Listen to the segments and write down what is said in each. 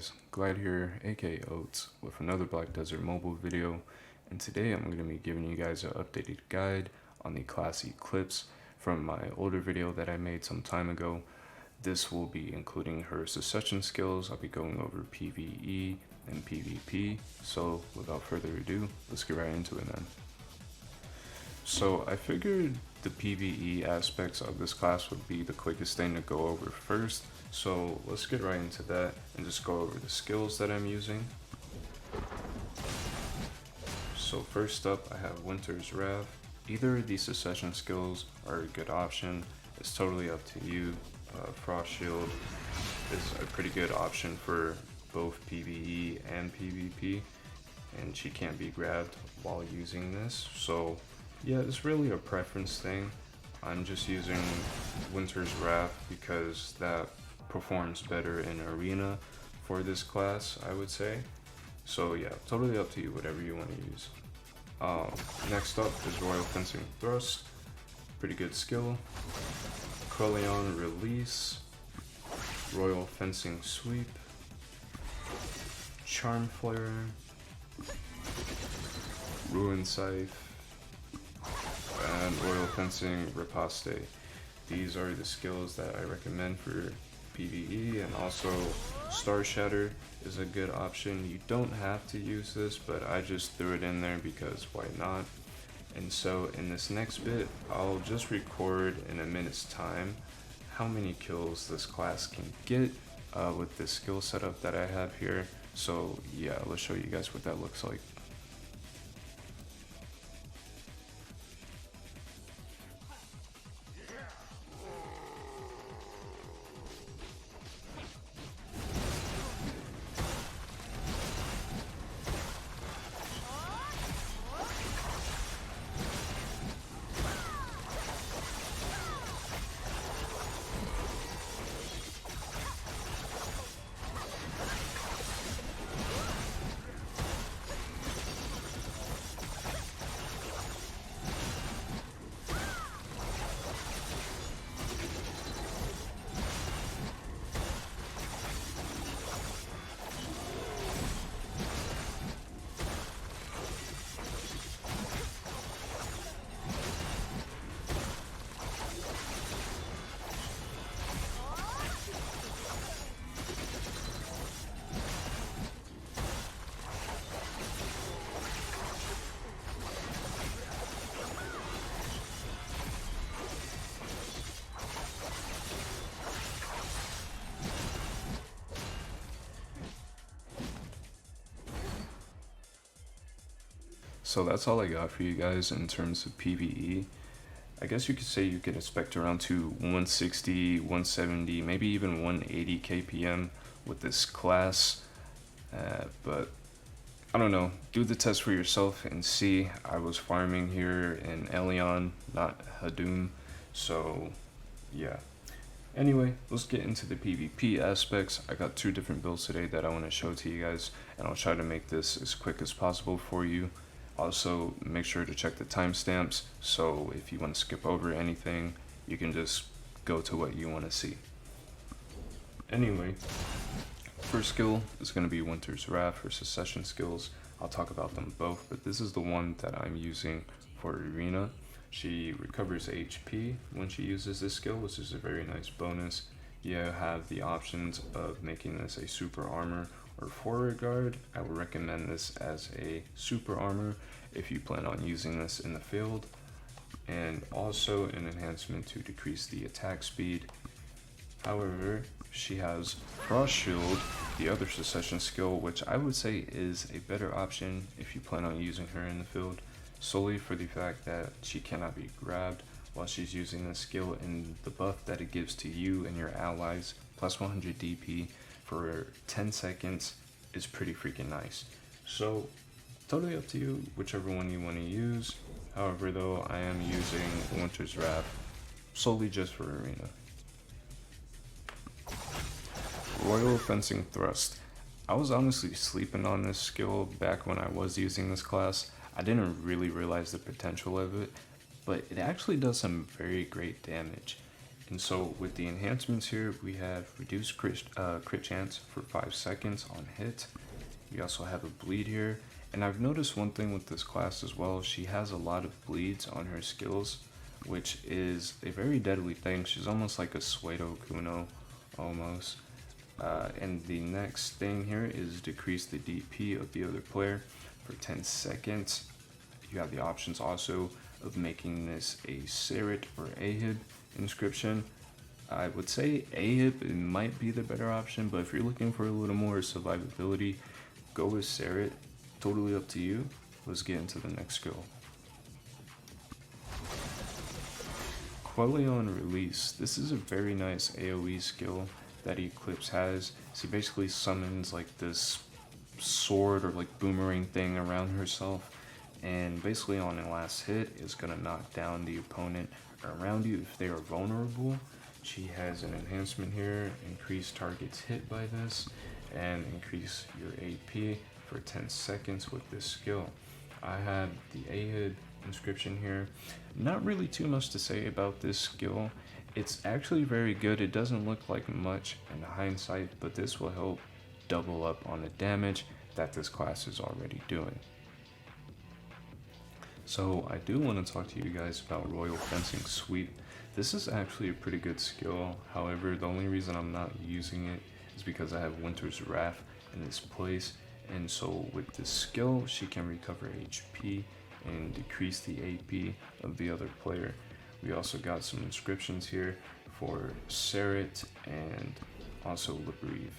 guys, Glide here, aka Oats, with another Black Desert mobile video, and today I'm going to be giving you guys an updated guide on the class Eclipse from my older video that I made some time ago. This will be including her succession skills. I'll be going over PvE and PvP, so without further ado, let's get right into it then. So I figured the PvE aspects of this class would be the quickest thing to go over first. So let's get right into that and just go over the skills that I'm using. So first up, I have Winter's Wrath. Either of these succession skills are a good option. It's totally up to you. Frost Shield is a pretty good option for both PvE and PvP, and she can't be grabbed while using this. So yeah, it's really a preference thing. I'm just using Winter's Wrath because that performs better in arena for this class, I would say. So yeah, totally up to you, whatever you want to use. Next up is Royal Fencing Thrust, pretty good skill. Quellion Release, Royal Fencing Sweep, Charm Flare, Ruin Scythe, and Royal Fencing Riposte. These are the skills that I recommend for PvE, and also Star Shatter is a good option. You don't have to use this, but I just threw it in there because why not? And so in this next bit, I'll just record in a minute's time how many kills this class can get with this skill setup that I have here. So yeah, let's show you guys what that looks like. So that's all I got for you guys in terms of PvE. I guess you could say you could expect around to 160, 170, maybe even 180 KPM with this class. But I don't know, do the test for yourself and see. I was farming here in Elion, not Hadum, so yeah. Anyway, let's get into the PvP aspects. I got two different builds today that I want to show to you guys, and I'll try to make this as quick as possible for you. Also, make sure to check the timestamps, so if you want to skip over anything, you can just go to what you want to see. Anyway, first skill is going to be Winter's Wrath for succession skills. I'll talk about them both, but this is the one that I'm using for arena. She recovers HP when she uses this skill, which is a very nice bonus. You have the options of making this a super armor or forward guard. I would recommend this as a super armor if you plan on using this in the field, and also an enhancement to decrease the attack speed. However, she has Frost Shield, the other succession skill, which I would say is a better option if you plan on using her in the field, solely for the fact that she cannot be grabbed while she's using this skill, and the buff that it gives to you and your allies, plus 100 DP for 10 seconds, is pretty freaking nice. So totally up to you, whichever one you want to use. However though, I am using Winter's Wrath solely just for arena. Royal Fencing Thrust. I was honestly sleeping on this skill back when I was using this class. I didn't really realize the potential of it, but it actually does some very great damage. And so with the enhancements here, we have reduced crit chance for 5 seconds on hit. We also have a bleed here. And I've noticed one thing with this class as well, she has a lot of bleeds on her skills, which is a very deadly thing. She's almost like a Suedo Kuno, almost. And the next thing here is decrease the DP of the other player for 10 seconds. You have the options also of making this a Serit or Ahib inscription. I would say Ahib it might be the better option, but if you're looking for a little more survivability, go with Serit. Totally up to you. Let's get into the next skill. Quellion Release. This is a very nice AoE skill that Eclipse has. She basically summons like this sword or like boomerang thing around herself, and basically on the last hit is gonna knock down the opponent around you if they are vulnerable. She has an enhancement here, increase targets hit by this, and increase your AP for 10 seconds with this skill. I have the Ahib inscription here. Not really too much to say about this skill. It's actually very good. It doesn't look like much in hindsight, but this will help double up on the damage that this class is already doing. So I do want to talk to you guys about Royal Fencing Sweep. This is actually a pretty good skill. However, the only reason I'm not using it is because I have Winter's Wrath in this place. And so with this skill, she can recover HP and decrease the AP of the other player. We also got some inscriptions here for Serit and also Libreve.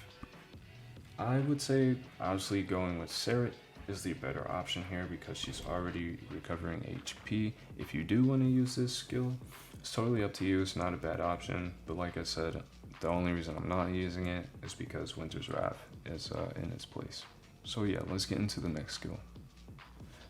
I would say obviously going with Serit is the better option here because she's already recovering HP. If you do want to use this skill, it's totally up to you. It's not a bad option, but like I said, the only reason I'm not using it is because Winter's Wrath is in its place. So yeah, let's get into the next skill.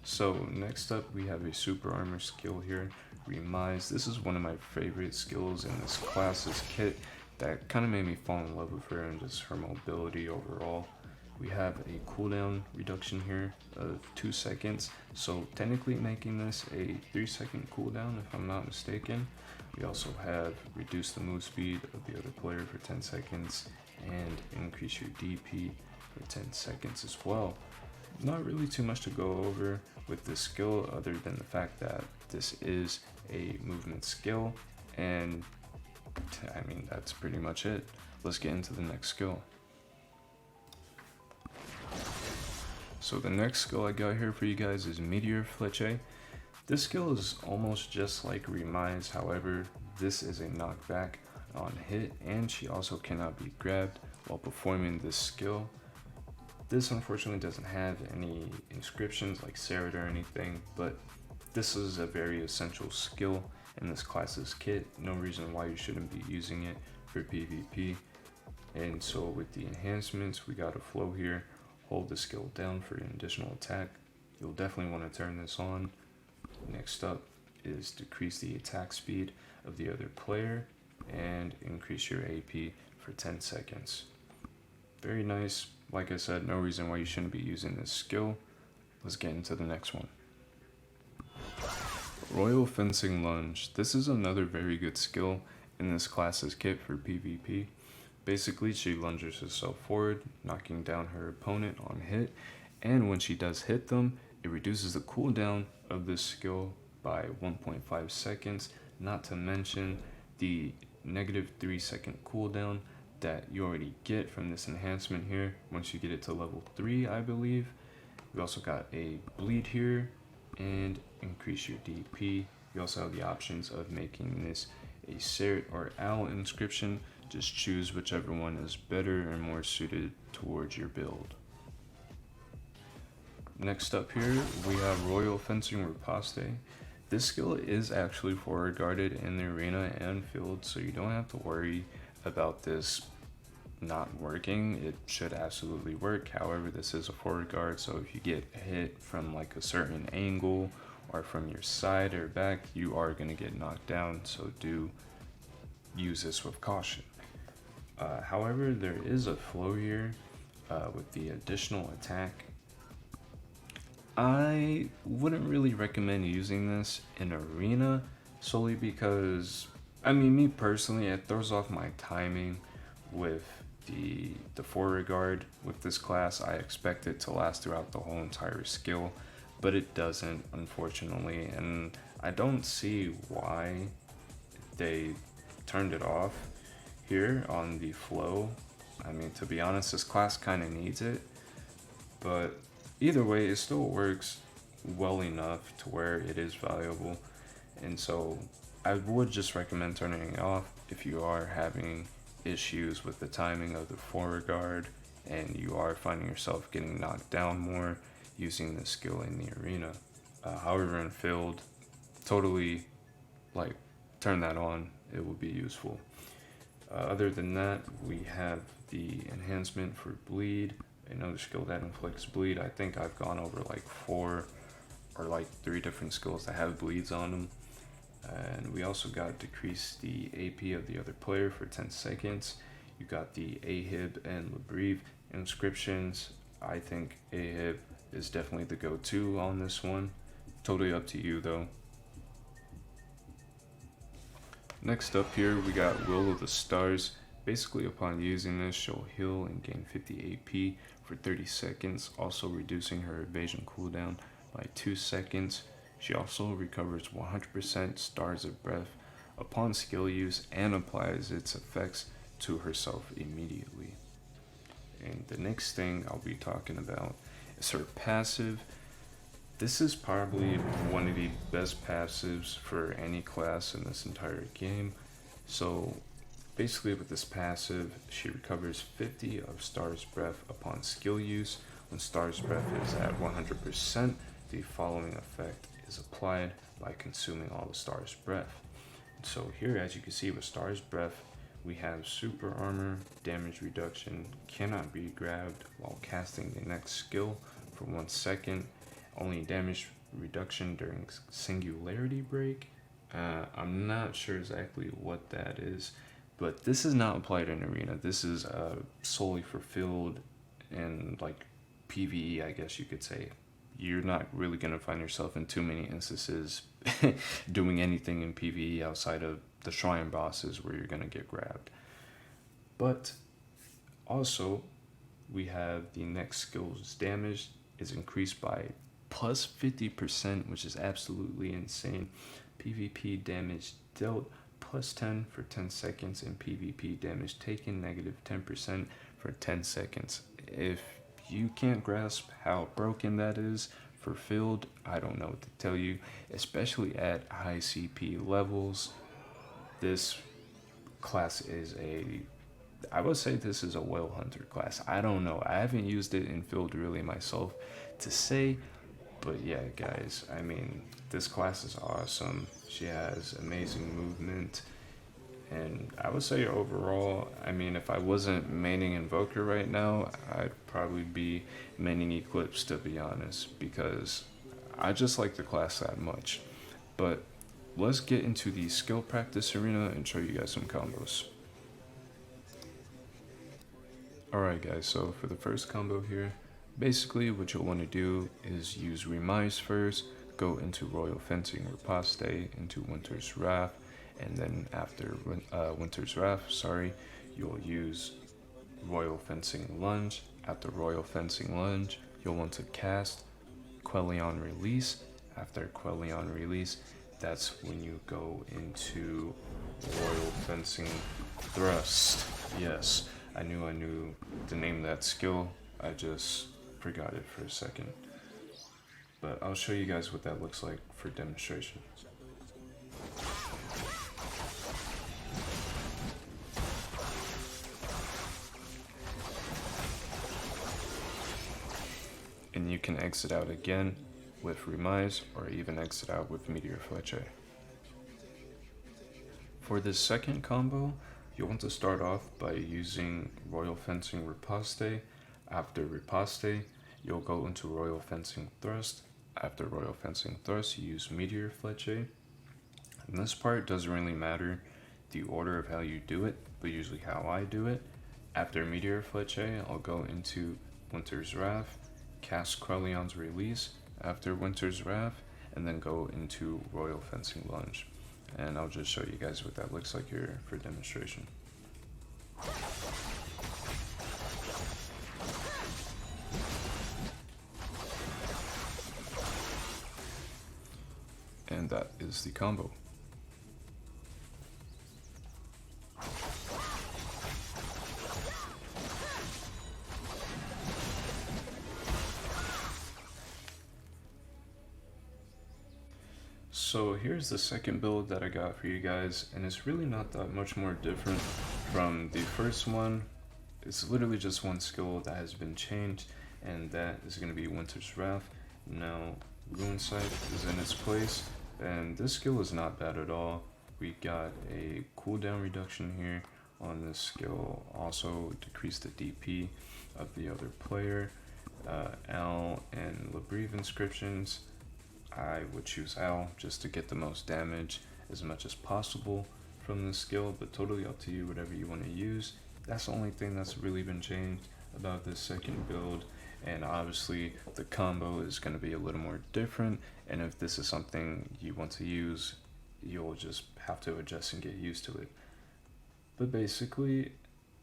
So next up we have a super armor skill here, Remise. This is one of my favorite skills in this class's kit that kind of made me fall in love with her and just her mobility overall. We have a cooldown reduction here of 2 seconds, so technically making this a 3-second cooldown if I'm not mistaken. We also have reduced the move speed of the other player for 10 seconds and increase your DP for 10 seconds as well. Not really too much to go over with this skill other than the fact that this is a movement skill, and I mean that's pretty much it. Let's get into the next skill. So the next skill I got here for you guys is Meteor Fleche. This skill is almost just like Remise, however this is a knockback on hit, and she also cannot be grabbed while performing this skill. This unfortunately doesn't have any inscriptions like Serit or anything, but this is a very essential skill in this class's kit. No reason why you shouldn't be using it for PvP. And so with the enhancements, we got a flow here. Hold the skill down for an additional attack. You'll definitely want to turn this on. Next up is decrease the attack speed of the other player and increase your AP for 10 seconds. Very nice. Like I said, no reason why you shouldn't be using this skill. Let's get into the next one. Royal Fencing Lunge. This is another very good skill in this class's kit for PvP. Basically, she lunges herself forward, knocking down her opponent on hit, and when she does hit them, it reduces the cooldown of this skill by 1.5 seconds, not to mention the negative 3-second cooldown that you already get from this enhancement here once you get it to level 3, I believe. We also got a bleed here and increase your DP. You also have the options of making this a Serit or Owl inscription. Just choose whichever one is better and more suited towards your build. Next up here, we have Royal Fencing Riposte. This skill is actually forward guarded in the arena and field, so you don't have to worry about this not working. It should absolutely work. However, this is a forward guard, so if you get hit from like a certain angle or from your side or back, you are going to get knocked down, so do use this with caution. However, there is a flow here with the additional attack. I wouldn't really recommend using this in arena solely because I mean, me personally, it throws off my timing with the forward guard. With this class, I expect it to last throughout the whole entire skill, but it doesn't, unfortunately, and I don't see why they turned it off here on the flow. I mean, to be honest, this class kind of needs it, but either way, it still works well enough to where it is valuable. And so I would just recommend turning it off if you are having issues with the timing of the forward guard and you are finding yourself getting knocked down more using this skill in the arena. However, in field, totally like turn that on, it will be useful. Other than that, we have the enhancement for bleed, another skill that inflicts bleed. I think I've gone over like 4 or like 3 different skills that have bleeds on them. And we also got decrease the AP of the other player for 10 seconds. You got the AHIB and Labreve inscriptions. I think AHIB is definitely the go-to on this one. Totally up to you though. Next up here, we got Will of the Stars. Basically, upon using this, she'll heal and gain 50 AP for 30 seconds, also reducing her evasion cooldown by 2 seconds. She also recovers 100% Stars of Breath upon skill use and applies its effects to herself immediately. And the next thing I'll be talking about is her passive. This is probably one of the best passives for any class in this entire game. So basically with this passive, she recovers 50 of Star's Breath upon skill use. When Star's Breath is at 100%, the following effect is applied by consuming all the Star's Breath. So here, as you can see with Star's Breath, we have super armor, damage reduction, cannot be grabbed while casting the next skill for 1 second, only damage reduction during singularity break. I'm not sure exactly what that is, but this is not applied in arena. This is solely for field and like PvE, I guess you could say. You're not really going to find yourself in too many instances doing anything in PvE outside of the shrine bosses where you're going to get grabbed. But also, we have the next skill's damage is increased by plus 50%, which is absolutely insane. PvP damage dealt plus 10 for 10 seconds, and PvP damage taken negative 10% for 10 seconds. If you can't grasp how broken that is for field, I don't know what to tell you, especially at high CP levels. This class is I would say this is a whale hunter class. I don't know, I haven't used it in field really myself to say, but yeah guys, I mean, this class is awesome. She has amazing movement, and I would say overall, I mean, if I wasn't maining Invoker right now, I'd probably be maining Eclipse, to be honest, because I just like the class that much. But let's get into the skill practice arena and show you guys some combos. Alright guys, so for the first combo here, basically what you'll want to do is use Remise first, go into Royal Fencing Riposte, into Winter's Wrath, and then after Winter's Wrath, you'll use Royal Fencing Lunge. After Royal Fencing Lunge, you'll want to cast Quellion Release. After Quellion Release, that's when you go into Royal Fencing Thrust. Yes, I knew the name of that skill, I just forgot it for a second. But I'll show you guys what that looks like for demonstration. And you can exit out again with Remise, or even exit out with Meteor Fleche. For this second combo, you'll want to start off by using Royal Fencing Riposte. After Riposte, you'll go into Royal Fencing Thrust. After Royal Fencing Thrust, you use Meteor Fleche. And this part doesn't really matter the order of how you do it, but usually how I do it. After Meteor Fleche, I'll go into Winter's Wrath, cast Quellion's Release after Winter's Wrath, and then go into Royal Fencing Lunge. and I'll just show you guys what that looks like here for demonstration. And that is the combo. So here's the second build that I got for you guys, and it's really not that much more different from the first one. It's literally just one skill that has been changed, and that is going to be Winter's Wrath. Now, Rune Sight is in its place, and this skill is not bad at all. We got a cooldown reduction here on this skill, also decrease the DP of the other player. Al and Labreve inscriptions, I would choose Al just to get the most damage as much as possible from this skill, but totally up to you, whatever you want to use. That's the only thing that's really been changed about this second build, and obviously the combo is going to be a little more different, and if this is something you want to use, you'll just have to adjust and get used to it. But basically,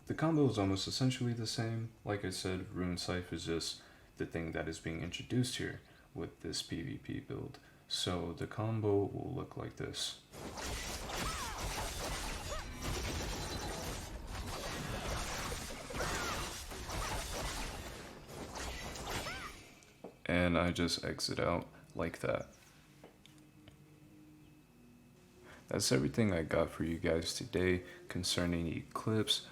the combo is almost essentially the same. Like I said, Rune Sight is just the thing that is being introduced here with this PvP build. So the combo will look like this. And I just exit out like that. That's everything I got for you guys today concerning Eclipse,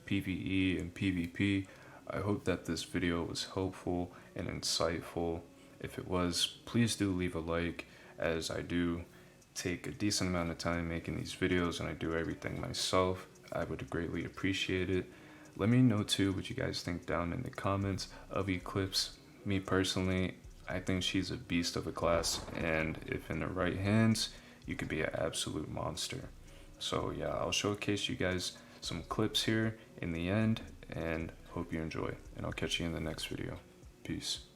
PvE, and PvP. I hope that this video was helpful and insightful. If it was, please do leave a like, as I do take a decent amount of time making these videos and I do everything myself. I would greatly appreciate it. Let me know too what you guys think down in the comments of Eclipse. Me personally, I think she's a beast of a class, and if in the right hands, you could be an absolute monster. So yeah, I'll showcase you guys some clips here in the end, and hope you enjoy, and I'll catch you in the next video. Peace.